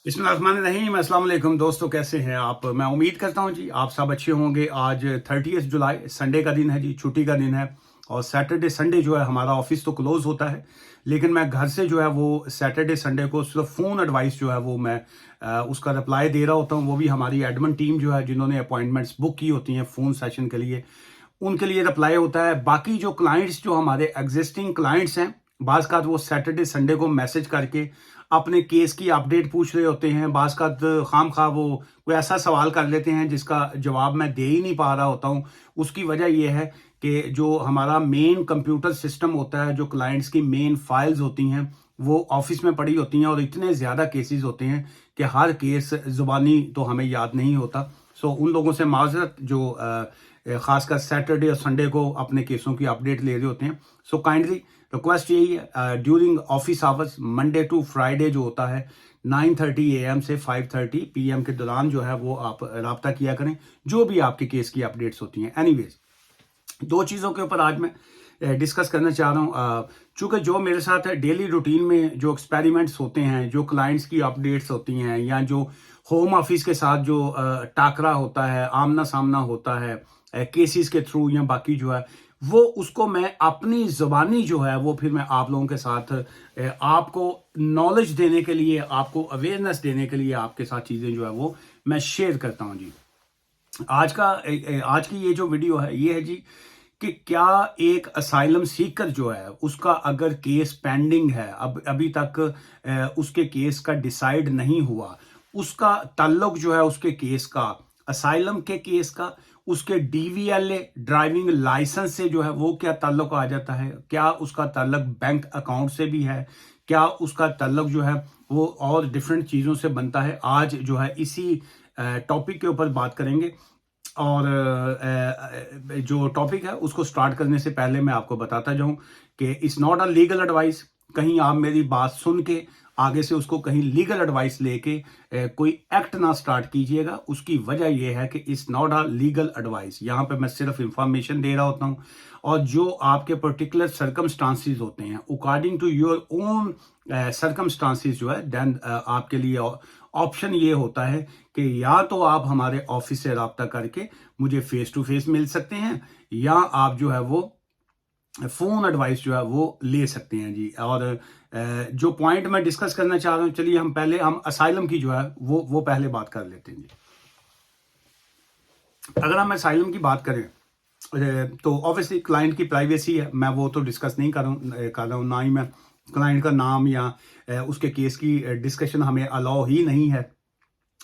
बिस्मिल्लाहिर्रहमानिर्रहीम। अस्सलाम वालेकुम दोस्तों, कैसे हैं आप? मैं उम्मीद करता हूं जी आप सब अच्छे होंगे। आज 30 जुलाई संडे का दिन है जी, छुट्टी का दिन है। और सैटरडे संडे जो है हमारा ऑफिस तो क्लोज होता है, लेकिन मैं घर से जो है वो सैटरडे संडे को सिर्फ फ़ोन एडवाइस जो है वो मैं उसका रिप्लाई दे रहा होता हूँ। वो भी हमारी एडमिन टीम जो है जिन्होंने अपॉइंटमेंट्स बुक की होती हैं फ़ोन सेशन के लिए, उनके लिए रिप्लाई होता है। बाकी जो क्लाइंट्स जो हमारे एग्जिस्टिंग क्लाइंट्स हैं, बाज़ का वो सैटरडे संडे को मैसेज करके अपने केस की अपडेट पूछ रहे होते हैं। बाज़ का खाम खा वो कोई ऐसा सवाल कर लेते हैं जिसका जवाब मैं दे ही नहीं पा रहा होता हूँ। उसकी वजह यह है कि जो हमारा मेन कंप्यूटर सिस्टम होता है, जो क्लाइंट्स की मेन फाइल्स होती हैं, वो ऑफिस में पड़ी होती हैं और इतने ज़्यादा केसेस होते हैं कि हर केस ज़ुबानी तो हमें याद नहीं होता। सो उन लोगों से माजरत जो खासकर सैटरडे और संडे को अपने केसों की अपडेट ले रहे होते हैं। सो काइंडली रिक्वेस्ट यही है, during office hours Monday to Friday जो होता है 9:30 AM से 5:30 PM के दौरान जो है वो आप राब्ता किया करें, जो भी आपके केस की अपडेट्स होती हैं। एनीवेज, दो चीज़ों के ऊपर आज मैं डिस्कस करना चाह रहा हूँ। चूँकि जो मेरे साथ डेली रूटीन में जो एक्सपेरिमेंट्स होते हैं, जो क्लाइंट्स की अपडेट्स होती हैं, या जो होम ऑफिस के साथ जो टाकरा होता है, आमना सामना होता है केसेस के थ्रू या बाकी जो है, वो उसको मैं अपनी ज़बानी जो है वो फिर मैं आप लोगों के साथ आपको नॉलेज देने के लिए, आपको अवेयरनेस देने के लिए आपके साथ चीज़ें जो है वो मैं शेयर करता हूँ जी। आज की ये जो वीडियो है ये है जी कि क्या एक असाइलम सीकर जो है उसका अगर केस पेंडिंग है, अब अभी तक उसके केस का डिसाइड नहीं हुआ, उसका ताल्लुक जो है उसके केस का, असाइलम के केस का, उसके डीवीएलए ड्राइविंग लाइसेंस से जो है वो क्या ताल्लुक आ जाता है, क्या उसका ताल्लुक बैंक अकाउंट से भी है, क्या उसका ताल्लुक जो है वो और डिफरेंट चीज़ों से बनता है। आज जो है इसी टॉपिक के ऊपर बात करेंगे। और जो टॉपिक है उसको स्टार्ट करने से पहले मैं आपको बताता जाऊं कि it's not a legal advice. कहीं आप मेरी बात सुन के आगे से उसको कहीं लीगल एडवाइस लेके कोई एक्ट ना स्टार्ट कीजिएगा। उसकी वजह यह है कि it's not a legal advice. यहाँ पे मैं सिर्फ इंफॉर्मेशन दे रहा होता हूँ, और जो आपके पर्टिकुलर सर्कमस्टांसिस होते हैं according to your own circumstances जो है, देन आपके लिए ऑप्शन ये होता है कि या तो आप हमारे ऑफिस से रब्ता करके मुझे फेस टू फेस मिल सकते हैं, या आप जो है वो फोन एडवाइस जो है वो ले सकते हैं जी। और जो पॉइंट मैं डिस्कस करना चाह रहा हूं, चलिए हम असाइलम की जो है वो पहले बात कर लेते हैं जी। अगर हम असाइलम की बात करें तो ऑब्वियसली क्लाइंट की प्राइवेसी है, मैं वो तो डिस्कस नहीं कर रहा हूँ। ना ही मैं क्लाइंट का नाम या उसके केस की डिस्कशन हमें अलाउ ही नहीं है,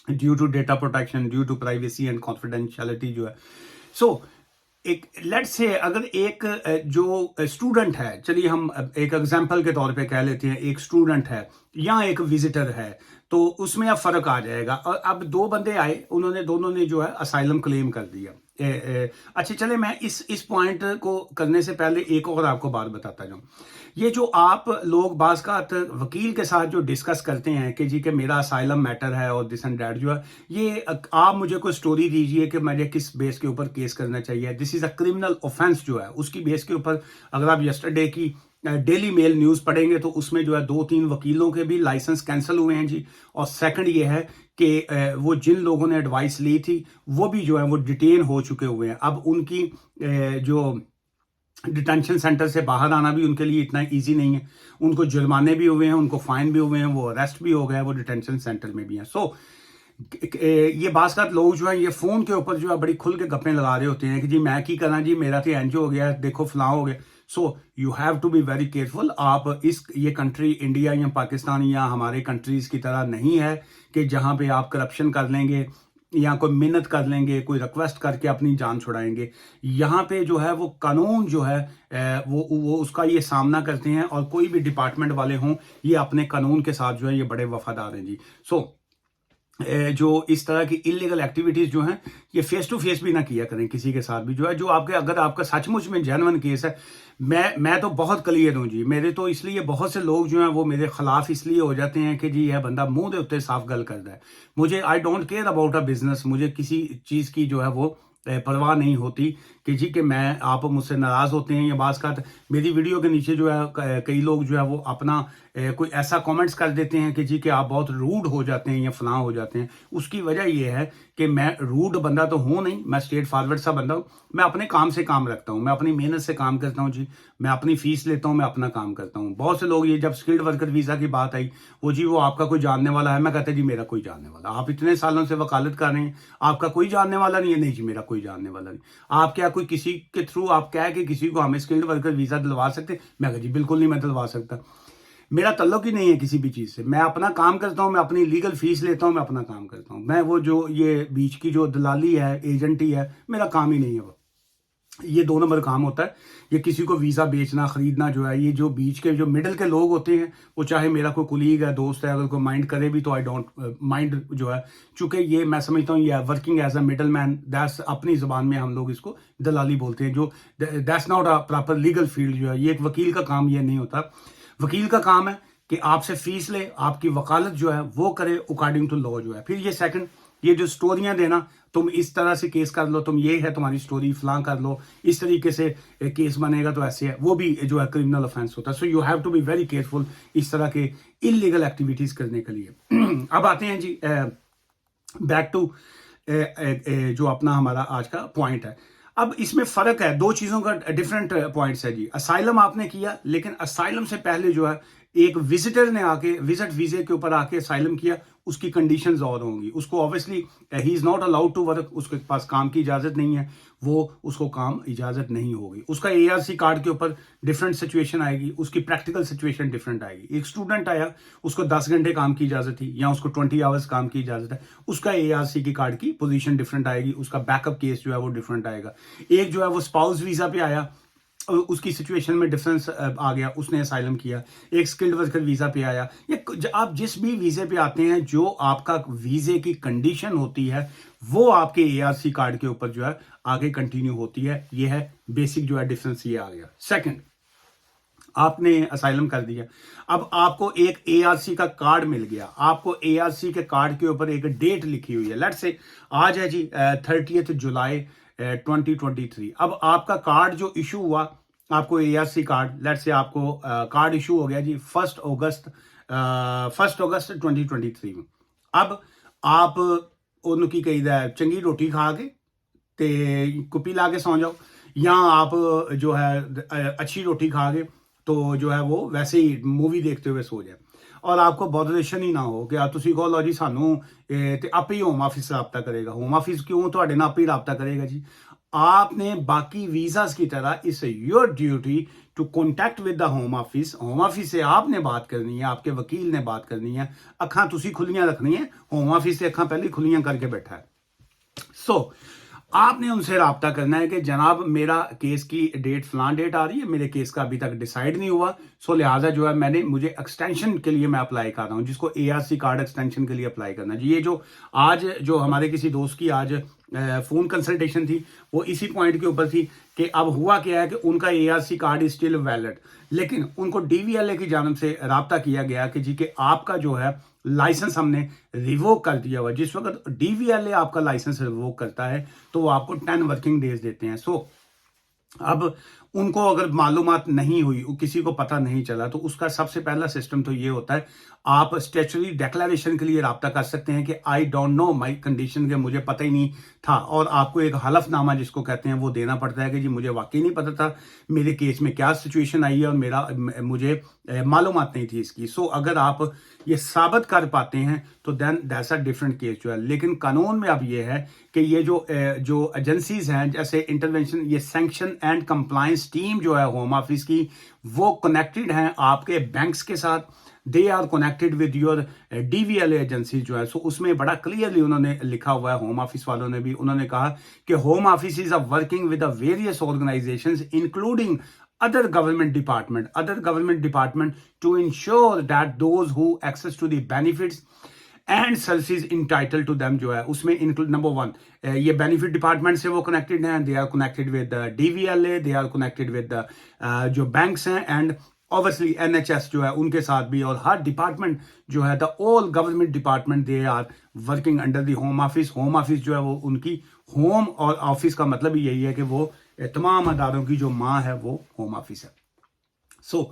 due to data protection, due to privacy and confidentiality जो है। सो एक लेट्स से अगर एक जो स्टूडेंट है, चलिए हम एक एग्जांपल के तौर पे कह लेते हैं, एक स्टूडेंट है या एक विजिटर है, तो उसमें अब फर्क आ जाएगा। और अब दो बंदे आए, उन्होंने दोनों ने जो है असाइलम क्लेम कर दिया। अच्छा, चले मैं इस पॉइंट को करने से पहले एक और आपको बात बताता जाऊं। ये जो आप लोग बाज का वकील के साथ जो डिस्कस करते हैं कि जी कि मेरा असाइलम मैटर है और दिस एंड डैट जो है, ये आप मुझे कोई स्टोरी दीजिए कि मुझे किस बेस के ऊपर केस करना चाहिए। This is a criminal offence जो है उसकी बेस के ऊपर अगर आप यस्टरडे की डेली मेल न्यूज पढ़ेंगे तो उसमें जो है 2-3 वकीलों के भी लाइसेंस कैंसिल हुए हैं जी। और सेकंड ये है कि वो जिन लोगों ने एडवाइस ली थी वो भी जो है वो डिटेन हो चुके हुए हैं। अब उनकी जो डिटेंशन सेंटर से बाहर आना भी उनके लिए इतना इजी नहीं है। उनको जुर्माने भी हुए हैं, उनको फाइन भी हुए हैं, वो अरेस्ट भी हो गए, वो डिटेंशन सेंटर में भी हैं। सो ये बात लोग जो है ये फोन के ऊपर जो है बड़ी खुल के गप्पे लगा रहे होते हैं कि जी मैं की करना जी, मेरा तो एनजीओ हो गया, देखो फलां हो गया। So you have to be very careful. आप ये कंट्री इंडिया या पाकिस्तान या हमारे कंट्रीज की तरह नहीं है कि जहां पे आप करप्शन कर लेंगे या कोई मिन्नत कर लेंगे, कोई रिक्वेस्ट करके अपनी जान छुड़ाएंगे। यहाँ पे जो है वो कानून जो है वो उसका ये सामना करते हैं, और कोई भी डिपार्टमेंट वाले हों ये अपने कानून के साथ जो है ये बड़े वफादार हैं जी। सो जो इस तरह की इलीगल एक्टिविटीज जो हैं ये फेस टू फेस भी ना किया करें किसी के साथ भी जो है। जो आपके अगर आपका सचमुच में जेन्युइन केस है, मैं तो बहुत क्लियर हूं जी। मेरे तो इसलिए बहुत से लोग जो हैं वो मेरे खिलाफ इसलिए हो जाते हैं कि जी यह बंदा मुंह दे उत्ते साफ गल करता है। मुझे I don't care about a business, मुझे किसी चीज की जो है वो परवाह नहीं होती कि जी कि मैं आप मुझसे नाराज़ होते हैं या बाज़ का मेरी वीडियो के नीचे जो है कई लोग जो है वो अपना कोई ऐसा कमेंट्स कर देते हैं कि जी कि आप बहुत रूड हो जाते हैं या फलां हो जाते हैं। उसकी वजह ये है कि मैं रूड बंदा तो हूँ नहीं, मैं स्ट्रेट फॉरवर्ड सा बंदा हूँ। मैं अपने काम से काम रखता हूँ, मैं अपनी मेहनत से काम करता हूँ जी, मैं अपनी फीस लेता हूँ, मैं अपना काम करता हूँ। बहुत से लोग ये जब स्किल्ड वर्कर वीज़ा की बात आई, वो जी वो आपका कोई जानने वाला है, मैं कहता जी मेरा कोई जानने वाला, आप इतने सालों से वकालत कर रहे हैं, आपका कोई जानने वाला नहीं है? नहीं जी मेरा कोई जानने वाला नहीं। आप क्या कोई किसी के थ्रू आप कह के किसी को हमें स्किल्ड वर्कर वीज़ा दिलवा सकते? मैं कहा जी बिल्कुल नहीं, मैं दिलवा सकता। मेरा तल्लुक ही नहीं है किसी भी चीज़ से। मैं अपना काम करता हूँ, मैं अपनी लीगल फीस लेता हूँ, मैं अपना काम करता हूँ। मैं वो जो ये बीच की जो दलाली है, एजेंटी है, मेरा काम ही नहीं है वो। ये 2 नंबर काम होता है। ये किसी को वीज़ा बेचना, खरीदना जो है, ये जो बीच के जो मिडल के लोग होते हैं, वो चाहे मेरा कोई कुलीग है, दोस्त है, अगर कोई माइंड करे भी तो आई डोंट माइंड जो है। चूँकि ये मैं समझता हूँ ये working as a middle man, that's अपनी ज़ुबान में हम लोग इसको दलाली बोलते हैं, जो that's not a proper legal field जो है। ये एक वकील का काम ये नहीं होता। वकील का काम है कि आपसे फीस ले, आपकी वकालत जो है वो करे अकॉर्डिंग टू लॉ जो है। फिर ये सेकंड, ये जो स्टोरियां देना, तुम इस तरह से केस कर लो, तुम ये है तुम्हारी स्टोरी, फलां कर लो, इस तरीके से केस बनेगा तो ऐसे है, वो भी जो है क्रिमिनल ऑफेंस होता है। So you have to be very careful इस तरह के इलीगल एक्टिविटीज करने के लिए। अब आते हैं जी बैक टू जो अपना हमारा आज का पॉइंट है। अब इसमें फर्क है, 2 चीजों का डिफरेंट पॉइंट्स है जी। असाइलम आपने किया, लेकिन असाइलम से पहले जो है एक विजिटर ने आके विजिट वीजे के ऊपर आके असाइलम किया, उसकी कंडीशंस और होंगी। उसको obviously he is not allowed to work, उसके पास काम की इजाजत नहीं है, वो उसको काम इजाजत नहीं होगी। उसका एआरसी कार्ड के ऊपर डिफरेंट सिचुएशन आएगी, उसकी प्रैक्टिकल सिचुएशन डिफरेंट आएगी। एक स्टूडेंट आया, उसको 10 घंटे काम की इजाजत थी या उसको 20 आवर्स काम की इजाजत है, उसका एआरसी की कार्ड की पोजीशन डिफरेंट आएगी, उसका बैकअप केस जो है वो डिफरेंट आएगा। एक जो है वो स्पाउस वीजा पे आया, उसकी सिचुएशन में डिफरेंस आ गया, उसने असाइलम किया। एक स्किल्ड वर्कर वीजा पे आया, या आप जिस भी वीजे पे आते हैं, जो आपका वीजे की कंडीशन होती है वो आपके एआरसी कार्ड के ऊपर जो है आगे कंटिन्यू होती है। ये है बेसिक जो है डिफरेंस, ये आ गया। सेकंड, आपने असाइलम कर दिया, अब आपको एक एआरसी का कार्ड मिल गया। आपको एआरसी के कार्ड के ऊपर एक डेट लिखी हुई है, लेट्स से आज है जी 30 जुलाई 2023। अब आपका कार्ड जो इशू हुआ, आपको एआरसी कार्ड, लेट्स से आपको कार्ड इशू हो गया जी 1 अगस्त 2023 में। अब आप उनकी कही चंगी रोटी खा के ते कुपी ला के सौ जाओ, या आप जो है अच्छी रोटी खा के तो जो है वो वैसे ही मूवी देखते हुए सो जाए, और आपको बॉदरेशन ही ना हो कि आप तुसी कहो लो जी सानू ते आपे ही होम ऑफिस राब्ता करेगा। होम ऑफिस क्यों तुहाडे नाल आपे ही राब्ता करेगा जी। आपने बाकी वीजास की तरह it's your duty to contact with the home office. Home office से आपने बात करनी है, आपके वकील ने बात करनी है, अखां तुसी खुलियां रखनी है, होम ऑफिस से अखां पहले खुलियां करके बैठा है। सो आपने उनसे राब्ता करना है कि जनाब मेरा केस की डेट फलान डेट आ रही है, मेरे केस का अभी तक डिसाइड नहीं हुआ, सो लिहाजा जो है मुझे एक्सटेंशन के लिए मैं अप्लाई कर रहा हूं, जिसको एआरसी कार्ड एक्सटेंशन के लिए अप्लाई करना है। ये जो आज जो हमारे किसी दोस्त की आज फोन कंसल्टेशन थी, वो इसी पॉइंट के ऊपर थी कि अब हुआ क्या है कि उनका ARC card is still valid, लेकिन उनको डीवीएलए की जानब से राब्ता किया गया कि जी कि आपका जो है लाइसेंस हमने रिवोक कर दिया हुआ। जिस वक्त डीवीएलए आपका लाइसेंस रिवोक करता है तो वो आपको 10 वर्किंग डेज देते हैं। सो अब उनको अगर मालूमात नहीं हुई, किसी को पता नहीं चला, तो उसका सबसे पहला सिस्टम तो ये होता है, आप स्टैट्यूटरी डिक्लेरेशन के लिए राब्ता कर सकते हैं कि I don't know my condition, के मुझे पता ही नहीं था, और आपको एक हलफनामा जिसको कहते हैं वो देना पड़ता है कि जी मुझे वाकई नहीं पता था मेरे केस में क्या सिचुएशन आई है और मुझे मालूमात नहीं थी इसकी। सो अगर आप ये साबित कर पाते हैं तो then that's a different case जो है। लेकिन कानून में अब ये है कि ये जो एजेंसीज हैं, जैसे इंटरवेंशन, ये सैंक्शन एंड कंप्लायंस टीम जो है होम ऑफिस की, वो कनेक्टेड हैं आपके बैंक्स के साथ, they are connected with your DVLA agency जो है। सो उसमें बड़ा क्लियरली उन्होंने लिखा हुआ है, होम ऑफिस वालों ने भी, उन्होंने कहा कि home office is working with various organisations including other government department to ensure that those who access to the benefits and services entitled to them जो है उसमें इंक्लूड नंबर 1 ये बेनिफिट डिपार्टमेंट से वो कनेक्टेड हैं, they are connected with DVLA, they are connected with जो banks हैं, and obviously NHS जो है उनके साथ भी, और हर डिपार्टमेंट जो है the all government department they are working under the home office. Home office जो है वो उनकी होम और ऑफिस का मतलब ही यही है कि वो तमाम अदारों की जो माँ है वो होम ऑफिस है। सो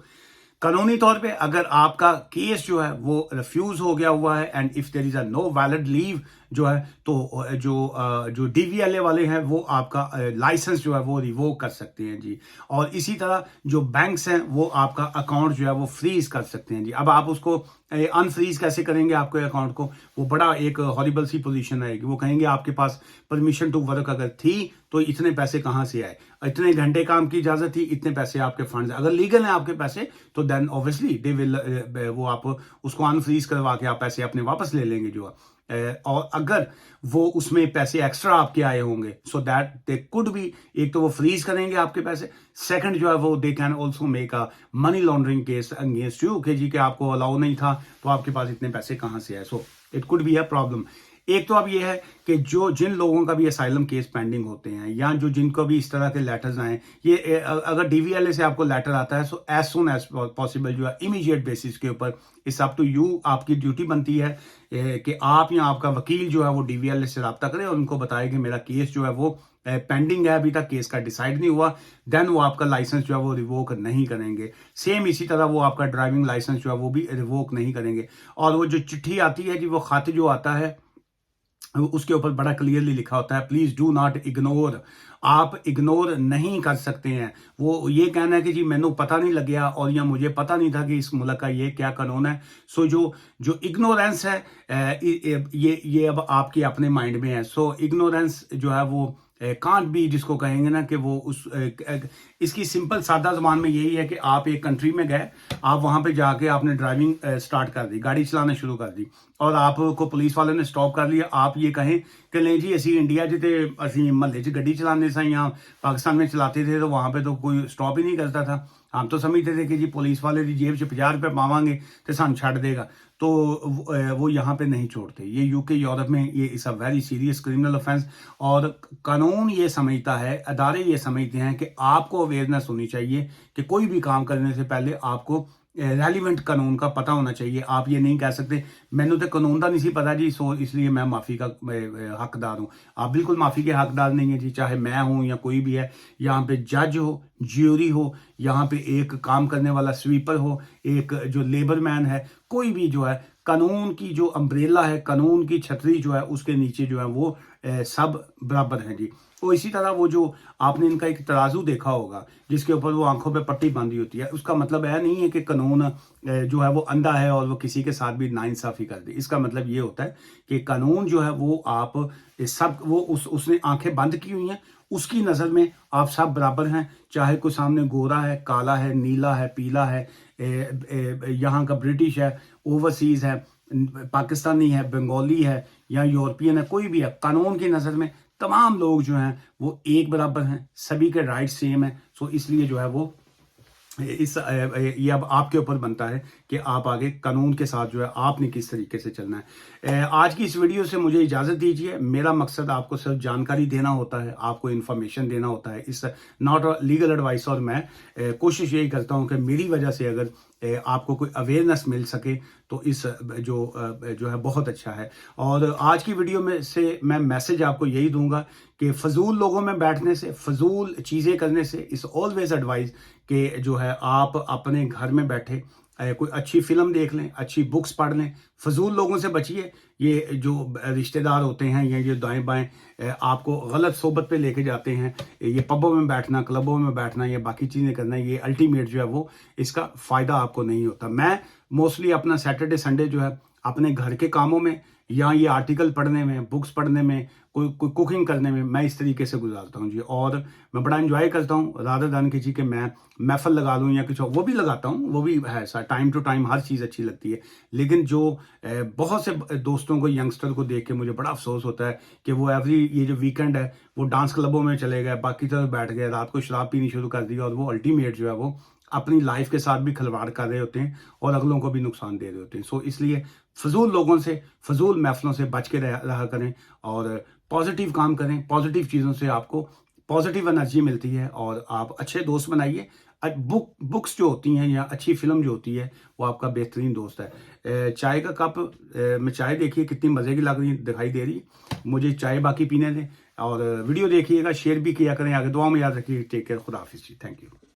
कानूनी तौर पे अगर आपका केस जो है वो रिफ्यूज हो गया हुआ है and if there is a no valid leave जो है, तो जो डीवीएलए वाले हैं वो आपका लाइसेंस जो है वो रिवोक कर सकते हैं जी। और इसी तरह जो बैंक्स हैं वो आपका अकाउंट जो है वो फ्रीज कर सकते हैं जी। अब आप उसको अनफ्रीज कैसे करेंगे आपके अकाउंट को, वो बड़ा एक हॉरिबल सी पोजीशन रहेगी। वो कहेंगे आपके पास परमिशन टू वर्क अगर थी तो इतने पैसे कहां से आए, इतने घंटे काम की इजाजत थी, इतने पैसे आपके फंड्स, अगर लीगल है आपके पैसे तो देन ऑब्वियसली दे विल वो आप उसको अनफ्रीज करवा के आप पैसे अपने वापस ले लेंगे जो और अगर वो उसमें पैसे एक्स्ट्रा आपके आए होंगे so that they could be, एक तो वो फ्रीज करेंगे आपके पैसे, सेकंड जो है वो they can also make a money laundering case against you कि जी कि आपको अलाउ नहीं था तो आपके पास इतने पैसे कहां से आए। So it could be a problem. एक तो अब ये है कि जिन लोगों का भी असाइलम केस पेंडिंग होते हैं या जिनको भी इस तरह के लेटर्स आए, ये अगर डीवीएलए से आपको लेटर आता है so as soon as possible जो है इमीडिएट बेसिस के ऊपर इट्स अप टू यू, आपकी ड्यूटी बनती है कि आप या आपका वकील जो है वो डीवीएलए से रब्ता करे और उनको बताए कि मेरा केस जो है वो पेंडिंग है, अभी तक केस का डिसाइड नहीं हुआ, देन वो आपका लाइसेंस जो है वो रिवोक नहीं करेंगे। सेम इसी तरह वो आपका ड्राइविंग लाइसेंस जो है वो भी रिवोक नहीं करेंगे। और वो जो चिट्ठी आती है जी, वो खत जो आता है उसके ऊपर बड़ा क्लियरली लिखा होता है प्लीज डू नॉट इग्नोर, आप इग्नोर नहीं कर सकते हैं। वो ये कहना है कि जी मैंने पता नहीं लग गया और या मुझे पता नहीं था कि इस मुल्क का ये क्या कानून है। सो जो इग्नोरेंस है ये अब आपके अपने माइंड में है। सो इग्नोरेंस जो है वो कांट भी, जिसको कहेंगे ना कि वो इसकी सिंपल सादा जबान में यही है कि आप एक कंट्री में गए, आप वहां पे जाके आपने ड्राइविंग स्टार्ट कर दी, गाड़ी चलाना शुरू कर दी और आपको पुलिस वाले ने स्टॉप कर लिया। आप ये कहें कि नहीं जी असी इंडिया च ते असी महल्ले च गड्डी चलाने सा या पाकिस्तान में चलाते थे तो वहां पे तो कोई स्टॉप ही नहीं करता था, हम तो समझते थे कि जी पुलिस वाले की जेब च 50 रुपये पावांगे तो सानू छड़ देगा, तो वो यहाँ पे नहीं छोड़ते। ये यूके यूरोप में ये इस a very serious criminal offence. और कानून ये समझता है, अदारे ये समझते हैं कि आपको अवेयरनेस होनी चाहिए कि कोई भी काम करने से पहले आपको रेलिवेंट कानून का पता होना चाहिए। आप ये नहीं कह सकते मैंने तो कानून का नहीं सी पता जी सो इसलिए मैं माफ़ी का हकदार हूँ। आप बिल्कुल माफ़ी के हकदार नहीं है जी, चाहे मैं हूँ या कोई भी है। यहाँ पे जज हो, ज्यूरी हो, यहाँ पे एक काम करने वाला स्वीपर हो, एक जो लेबर मैन है, कोई भी जो है कानून की जो अम्ब्रेला है, कानून की छतरी जो है उसके नीचे जो है वो सब बराबर हैं जी। तो इसी तरह वो जो आपने इनका एक तराजू देखा होगा जिसके ऊपर वो आंखों पे पट्टी बांधी होती है, उसका मतलब यह नहीं है कि कानून जो है वो अंधा है और वो किसी के साथ भी नाइंसाफी कर दे। इसका मतलब ये होता है कि कानून जो है वो आप सब वो उसने आंखें बंद की हुई हैं, उसकी नज़र में आप सब बराबर हैं। चाहे कोई सामने गोरा है, काला है, नीला है, पीला है, यहाँ का ब्रिटिश है, ओवरसीज है, पाकिस्तानी है, बंगाली है या यूरोपियन है, कोई भी है, कानून की नज़र में तमाम लोग जो हैं वो एक बराबर हैं, सभी के राइट सेम है। सो इसलिए जो है वो ये अब आपके ऊपर बनता है कि आप आगे कानून के साथ जो है आपने किस तरीके से चलना है। आज की इस वीडियो से मुझे इजाज़त दीजिए। मेरा मकसद आपको सिर्फ जानकारी देना होता है, आपको इन्फॉर्मेशन देना होता है, इस नॉट लीगल एडवाइस। और मैं कोशिश यही करता हूं कि मेरी वजह से अगर आपको कोई अवेयरनेस मिल सके तो इस जो है बहुत अच्छा है। और आज की वीडियो में से मैं मैसेज आपको यही दूंगा कि फजूल लोगों में बैठने से, फजूल चीज़ें करने से इस ऑलवेज एडवाइस कि जो है आप अपने घर में बैठे कोई अच्छी फिल्म देख लें, अच्छी बुक्स पढ़ लें, फजूल लोगों से बचिए। ये जो रिश्तेदार होते हैं या ये दाएं बाएं आपको गलत सोबत पे लेके जाते हैं, ये पबों में बैठना, क्लबों में बैठना या बाकी चीज़ें करना, ये अल्टीमेट जो है वो इसका फ़ायदा आपको नहीं होता। मैं मोस्टली अपना सैटरडे संडे जो है अपने घर के कामों में या ये आर्टिकल पढ़ने में, बुक्स पढ़ने में, कोई कुकिंग करने में मैं इस तरीके से गुजारता हूँ जी। और मैं बड़ा एंजॉय करता हूँ रादर दान की जी कि मैं महफल लगा लूँ या कुछ, वो भी लगाता हूँ, वो भी है टाइम टू टाइम, हर चीज़ अच्छी लगती है। लेकिन जो बहुत से दोस्तों को, यंगस्टर को देख के मुझे बड़ा अफसोस होता है कि वो ये जो वीकेंड है वो डांस क्लबों में चले गए, बाकी तरफ बैठ गए, रात को शराब पीनी शुरू कर दी और वो अल्टीमेट जो है वो अपनी लाइफ के साथ भी खिलवाड़ कर रहे होते हैं और अगलों को भी नुकसान दे रहे होते हैं। सो इसलिए फजूल लोगों से, फजूल महफलों से बच के रहा करें और पॉजिटिव काम करें। पॉजिटिव चीज़ों से आपको पॉजिटिव एनर्जी मिलती है और आप अच्छे दोस्त बनाइए। बुक्स जो होती हैं या अच्छी फिल्म जो होती है वो आपका बेहतरीन दोस्त है। चाय का कप में चाय देखिए कितनी मज़े की लग रही दिखाई दे रही है, मुझे चाय बाकी पीने दें। और वीडियो देखिएगा, शेयर भी किया करें, आगे दुआ में याद रखिए। टेक केयर, खुदा हाफिज़ जी, थैंक यू।